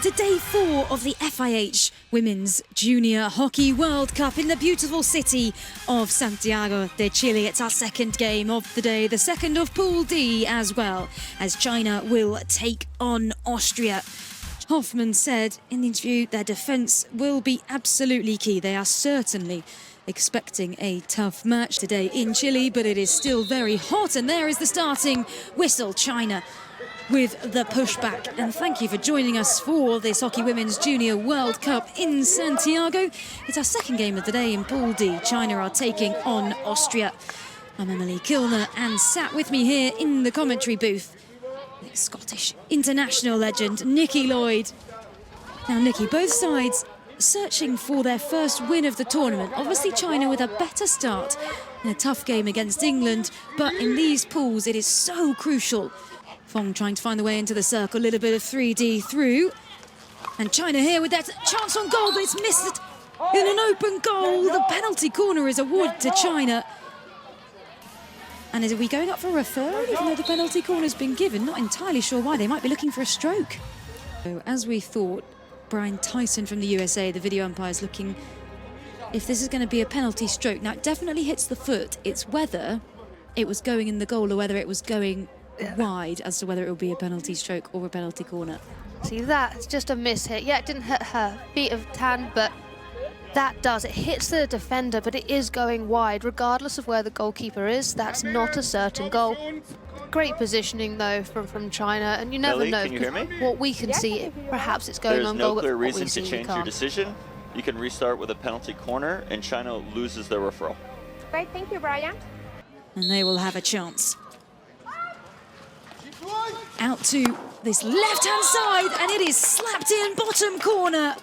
to day 4 of the FIH Women's Junior Hockey World Cup in the beautiful city of Santiago de Chile. It's our second game of the day, the second of Pool D as well, as China will take on Austria. Hoffman said in the interview their defence will be absolutely key. They are certainly expecting a tough match today in Chile, but it is still very hot, and there is the starting whistle. China with the pushback. And thank you for joining us for this Hockey Women's Junior World Cup in Santiago. It's our second game of the day in Pool D. China are taking on Austria. I'm Emily Kilner, and sat with me here in the commentary booth, the Scottish international legend, Nikki Lloyd. Now, Nikki, both sides searching for their first win of the tournament. Obviously, China with a better start in a tough game against England, but in these pools, it is so crucial. Fong trying to find the way into the circle, a little bit of 3D through. And China here with that chance on goal, but it's missed in an open goal. The penalty corner is awarded to China. And are we going up for a referral, even though the penalty corner's been given? Not entirely sure why. They might be looking for a stroke. So, as we thought, Brian Tyson from the USA, the video umpire, is looking if this is going to be a penalty stroke. Now, it definitely hits the foot. It's whether it was going in the goal or whether it was going wide as to whether it will be a penalty stroke or a penalty corner. See, that's just a miss hit. Yeah, it didn't hit her feet of tan, but that does. It hits the defender, but it is going wide, regardless of where the goalkeeper is. That's not a certain goal. Great positioning, though, from China, and you never Ellie, know. can you hear me? What we can see, perhaps it's going on goal, There's no clear but what we reason see, to we change your can't. decision. You can restart with a penalty corner, and China loses their referral. Great, thank you, Brian. And they will have a chance. Out to this left-hand side, and it is slapped in bottom corner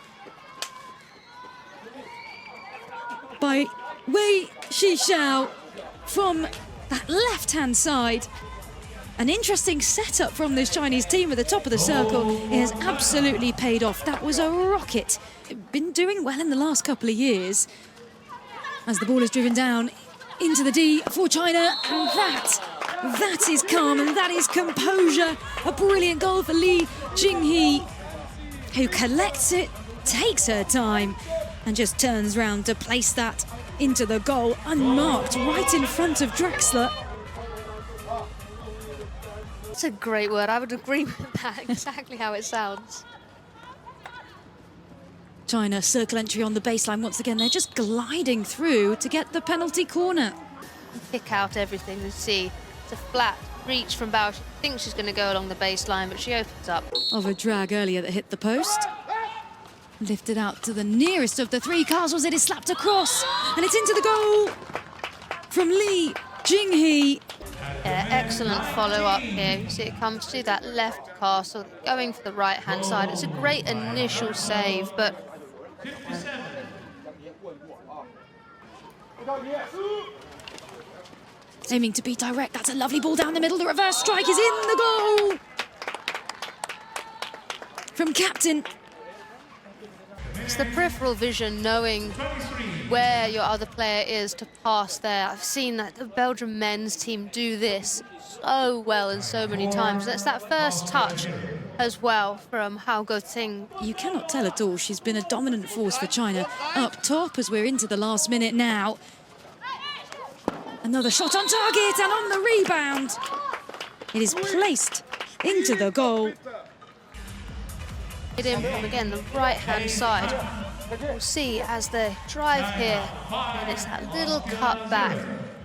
by Wei Shishao from that left-hand side. An interesting setup from this Chinese team at the top of the circle. It has absolutely paid off. That was a rocket. Been doing well in the last couple of years as the ball is driven down into the D for China, and that is calm and that is composure. A brilliant goal for Li Jinghee, who collects it, takes her time, and just turns round to place that into the goal, unmarked, right in front of Draxler. That's a great word. I would agree with that. Exactly how it sounds. China circle entry on the baseline once again. They're just gliding through to get the penalty corner. Pick out everything and see. It's a flat reach from Bao. She thinks she's going to go along the baseline, but she opens up. Of a drag earlier that hit the post. Lifted out to the nearest of the three castles. It is slapped across, and it's into the goal from Li Jinghee. Yeah, excellent follow-up here. You see it comes to that left castle, going for the right-hand side. It's a great initial save, but aiming to be direct. That's a lovely ball down the middle. The reverse strike is in the goal from captain. it's the peripheral vision, knowing where your other player is to pass there. I've seen that the Belgian men's team do this so well and so many times. That's that first touch as well from Hao Guoting. You cannot tell at all. She's been a dominant force for China up top as we're into the last minute now. Another shot on target and on the rebound. It is placed into the goal. It in from, again, the right-hand side. We'll see as they drive here, and it's that little cut back.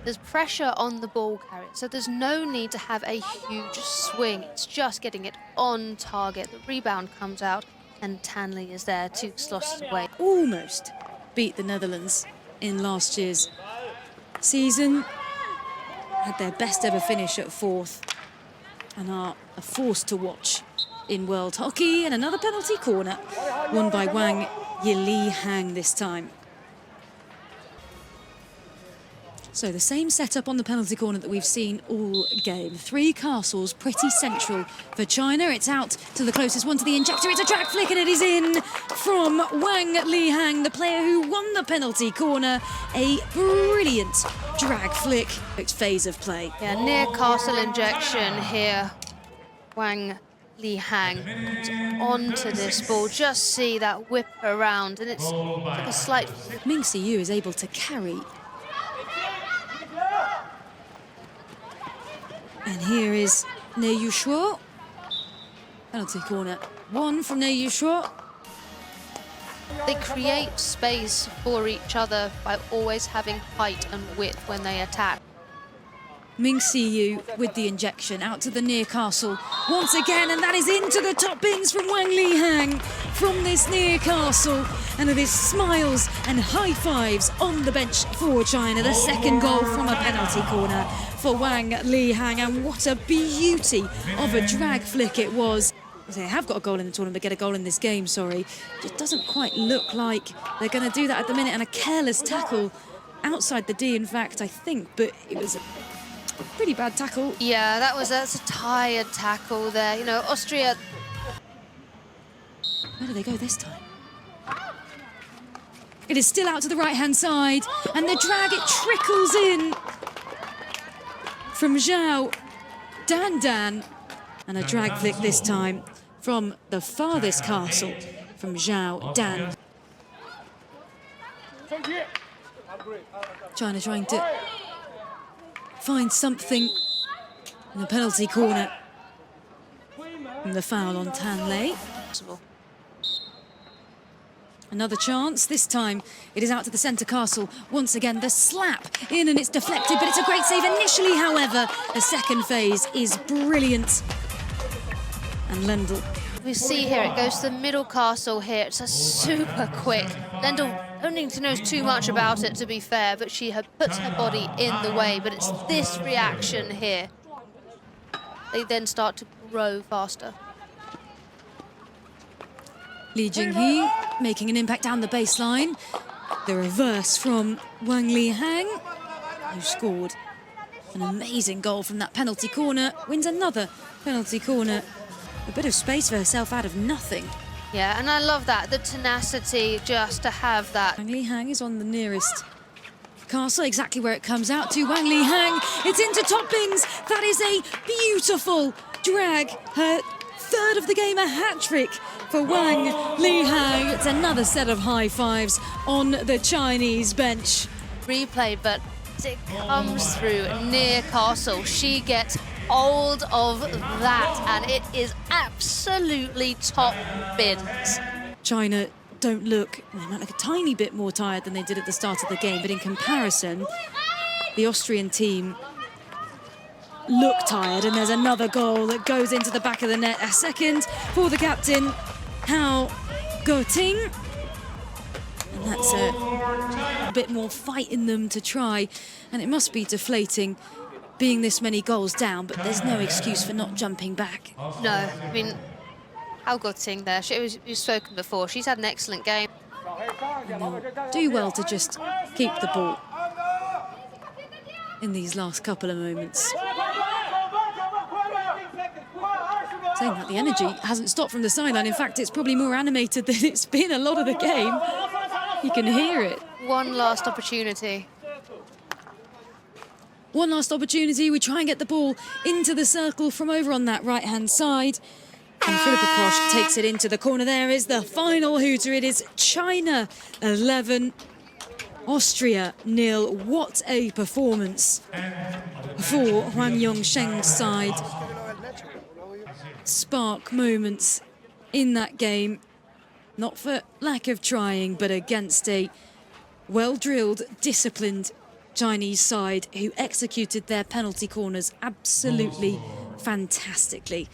There's pressure on the ball carrier, so there's no need to have a huge swing. It's just getting it on target. The rebound comes out, and Tanley is there 2 slots away. Almost beat the Netherlands in last year's season. Had their best ever finish at 4th and are a force to watch in world hockey. And another penalty corner won by Wang Yilihang this time. So the same setup on the penalty corner that we've seen all game. 3 castles, pretty central for China. It's out to the closest one to the injector. It's a drag flick, and it is in from Wang Lihang, the player who won the penalty corner. A brilliant drag flick. Phase of play. Yeah, near castle injection here. Wang Li Hang comes onto this ball. Just see that whip around, and it's like a slight... Ming Siyu is able to carry. And here is Ne Yushuo. Penalty corner. One from Ne Yushuo. They create space for each other by always having height and width when they attack. Ming Siyu with the injection out to the near castle once again, and that is into the top bins from Wang Li Hang from this near castle. And it is smiles and high fives on the bench for China. The second goal from a penalty corner for Wang Li Hang, and what a beauty of a drag flick it was. They have got a goal in the tournament, they get a goal in this game, sorry. It doesn't quite look like they're going to do that at the minute, and a careless tackle outside the D, in fact, I think, but it was a pretty bad tackle. Yeah, that's a tired tackle there. You know, Austria... Where do they go this time? It is still out to the right-hand side, and the drag, it trickles in from Zhao Dan, and a drag flick this time from the farthest castle from Zhao Dan. China trying to find something in the penalty corner. And the foul on Tan Lei. Another chance, this time it is out to the centre castle. Once again, the slap in, and it's deflected, but it's a great save initially, however. The second phase is brilliant. And Lendl. We see here, it goes to the middle castle here. It's a super quick. Lendl don't need to know too much about it, to be fair, but she puts her body in the way. But it's this reaction here. They then start to grow faster. Li Jinghee making an impact down the baseline. The reverse from Wang Li Hang, who scored an amazing goal from that penalty corner, wins another penalty corner. A bit of space for herself out of nothing. Yeah, and I love that, the tenacity just to have that. Wang Li Hang is on the nearest castle, exactly where it comes out to. Wang Li Hang, it's into top bins. That is a beautiful drag. Her third of the game, a hat-trick for Wang Li Hang. It's another set of high fives on the Chinese bench. Replay, but it comes through near castle. She gets hold of that, and it is absolutely top bins. China don't look, they might look a tiny bit more tired than they did at the start of the game, but in comparison, the Austrian team look tired, and there's another goal that goes into the back of the net. A second for the captain, Hao Guoting. And that's a bit more fight in them to try, and it must be deflating being this many goals down, but there's no excuse for not jumping back. No, I mean, Hao Guoting there, we've spoken before, she's had an excellent game. Do well to just keep the ball in these last couple of moments. Saying that, the energy hasn't stopped from the sideline. In fact, it's probably more animated than it's been a lot of the game. You can hear it. One last opportunity. One last opportunity. We try and get the ball into the circle from over on that right-hand side. And Philippa Krosch takes it into the corner. There is the final hooter. It is China 11, Austria 0. What a performance for Huang Yongsheng's side. Spark moments in that game, not for lack of trying, but against a well-drilled, disciplined Chinese side who executed their penalty corners absolutely fantastically.